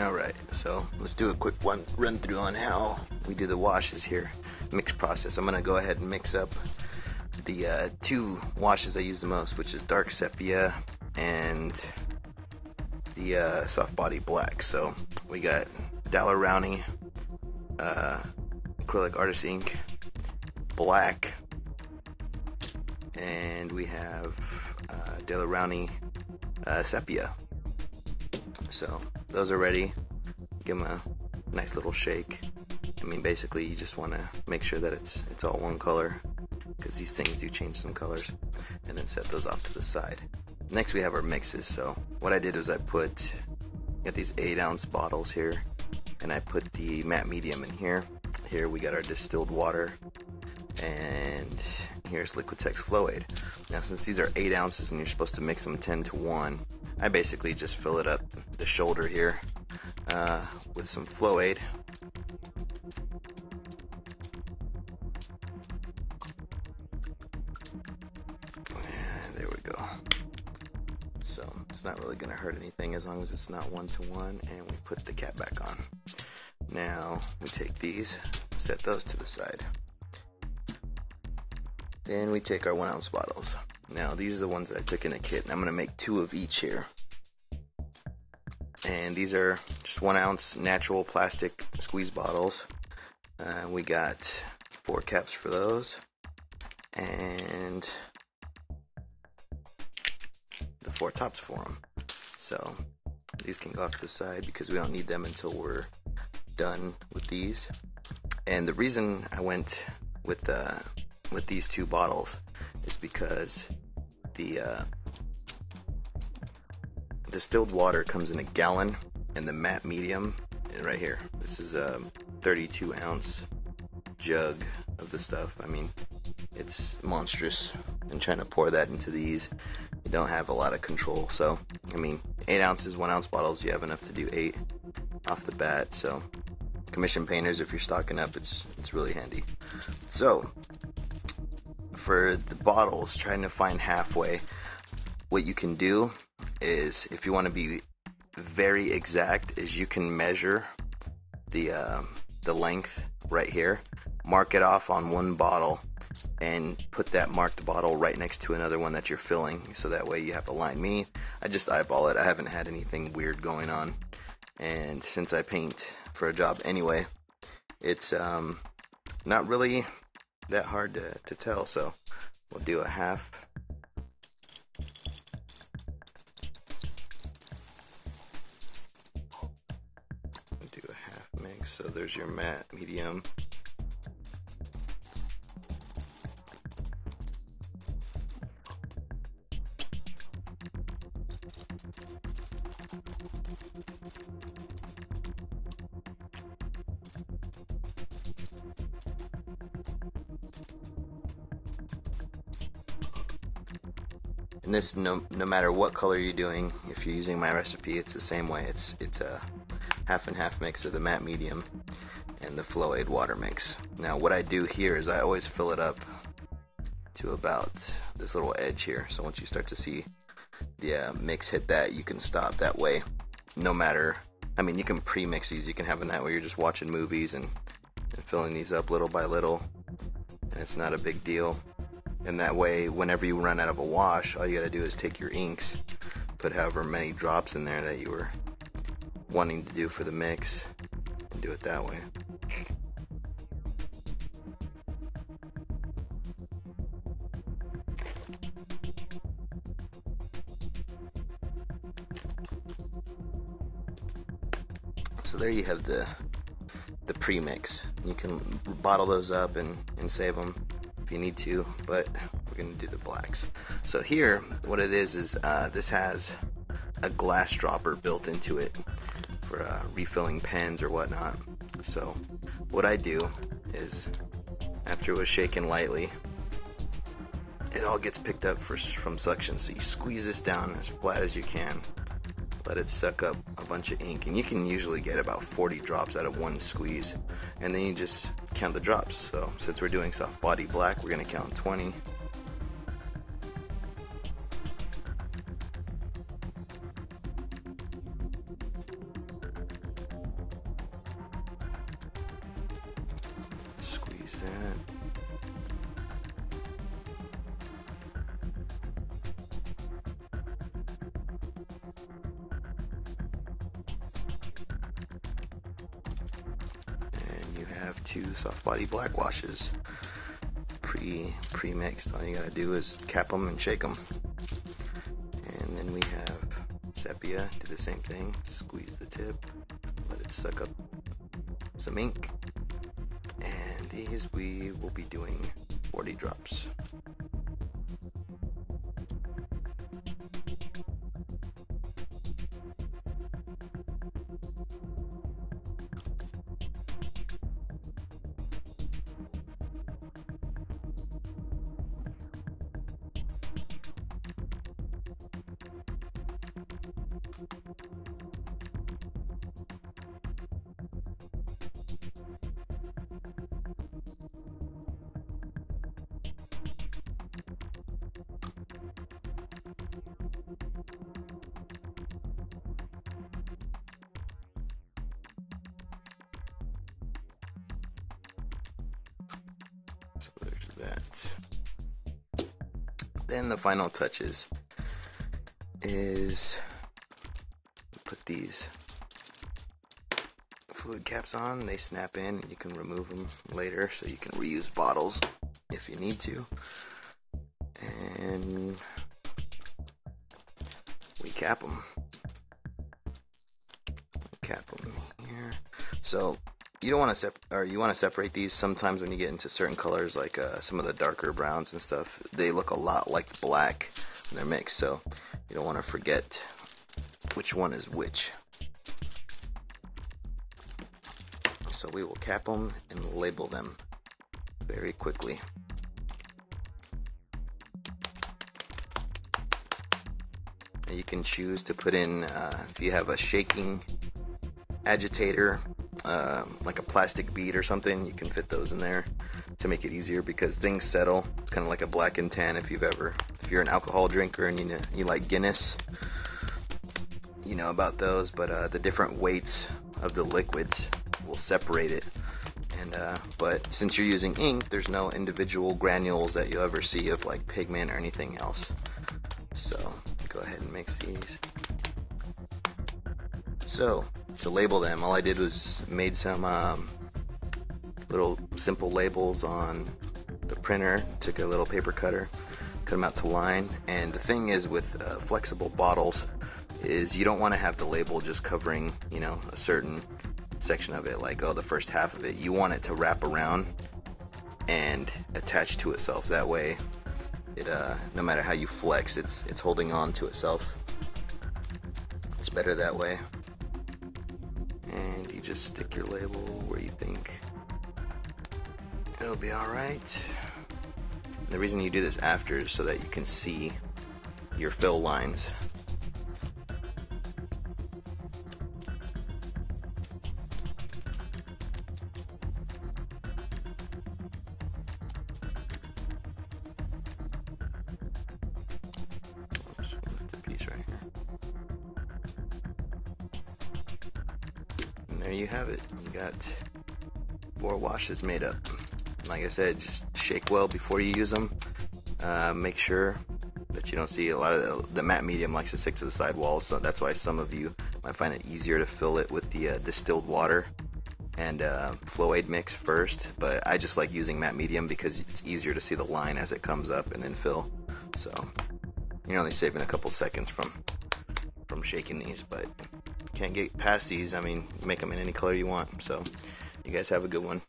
Alright, so let's do a quick run through on how we do the washes here. Mix process. I'm going to go ahead and mix up the two washes I use the most, which is dark sepia and the soft body black. So we got Daler-Rowney acrylic artist ink, black, and we have Daler-Rowney sepia. So those are ready. Give them a nice little shake. I mean, basically you just want to make sure that it's all one color, because these things do change some colors, and then set those off to the side. Next we have our mixes. So what I did was I got these 8-ounce bottles here, and I put the matte medium in here. Here we got our distilled water, and here's Liquitex Flow Aid. Now since these are 8 ounces and you're supposed to mix them 10 to 1, I basically just fill it up the shoulder here with some Flow Aid. And there we go. So it's not really going to hurt anything as long as it's not 1 to 1, and we put the cap back on. Now we take these, set those to the side. Then we take our 1 ounce bottles. Now these are the ones that I took in the kit, and I'm going to make 2 of each here. And these are just 1 ounce natural plastic squeeze bottles. We got 4 caps for those, and the 4 tops for them. So these can go off to the side because we don't need them until we're done with these. And the reason I went with these 2 bottles is because the distilled water comes in a gallon, and the matte medium right here, this is a 32 ounce jug of the stuff. I mean, it's monstrous, and trying to pour that into these, you don't have a lot of control. So I mean, 8 ounces, 1 ounce bottles, you have enough to do 8 off the bat. So commission painters, if you're stocking up, it's really handy. So for the bottles, trying to find halfway, what you can do is, if you want to be very exact, is you can measure the length right here, mark it off on one bottle, and put that marked bottle right next to another one that you're filling, so that way you have a line. Me, I just eyeball it. I haven't had anything weird going on, and since I paint for a job anyway, it's not really that hard to tell. So we'll do a half. We'll do a half mix. So there's your matte medium. And this, no matter what color you're doing, if you're using my recipe, it's the same way. It's a half and half mix of the matte medium and the Flow Aid water mix. Now what I do here is I always fill it up to about this little edge here. So once you start to see the mix hit that, you can stop. That way, no matter, I mean, you can pre-mix these. You can have a night where you're just watching movies and filling these up little by little, and it's not a big deal. And that way, whenever you run out of a wash, all you gotta do is take your inks, put however many drops in there that you were wanting to do for the mix, and do it that way. So there you have the pre-mix. You can bottle those up and save them if you need to, but we're going to do the blacks. So here, what it is this has a glass dropper built into it for refilling pens or whatnot. So what I do is, after it was shaken lightly, it all gets picked up from suction. So you squeeze this down as flat as you can, let it suck up a bunch of ink, and you can usually get about 40 drops out of one squeeze, and then you just count the drops. So since we're doing soft body black, we're going to count 20. that. And you have 2 soft body black washes pre-mixed. All you gotta do is cap them and shake them. And then we have sepia. Do the same thing. Squeeze the tip, let it suck up some ink. And these we will be doing 40 drops. So there's that. Then the final touches is put these fluid caps on. They snap in and you can remove them later, so you can reuse bottles if you need to. And we cap them. Cap them here. So you don't want to you want to separate these. Sometimes when you get into certain colors, like some of the darker browns and stuff, they look a lot like black when they're mixed. So you don't want to forget which one is which. So we will cap them and label them very quickly. And you can choose to put in, if you have a shaking agitator, like a plastic bead or something, you can fit those in there to make it easier, because things settle. It's kind of like a black and tan if you're an alcohol drinker and you like Guinness, you know about those. But the different weights of the liquids will separate it. And but since you're using ink, there's no individual granules that you'll ever see of like pigment or anything else. So go ahead and mix these. So to label them, all I did was made some little simple labels on the printer. Took a little paper cutter, cut them out to line. And the thing is with flexible bottles is you don't want to have the label just covering, you know, a certain section of it, like the first half of it. You want it to wrap around and attach to itself. That way it no matter how you flex, it's holding on to itself. It's better that way. And you just stick your label where you think it'll be alright. The reason you do this after is so that you can see your fill lines. There you have it. You got 4 washes made up. Like I said, just shake well before you use them. Make sure that you don't see a lot of the matte medium likes to stick to the side walls, so that's why some of you might find it easier to fill it with the distilled water and Floaid mix first. But I just like using matte medium because it's easier to see the line as it comes up and then fill. So you're only saving a couple seconds from shaking these, but can't get past these. I mean, make them in any color you want. So you guys have a good one.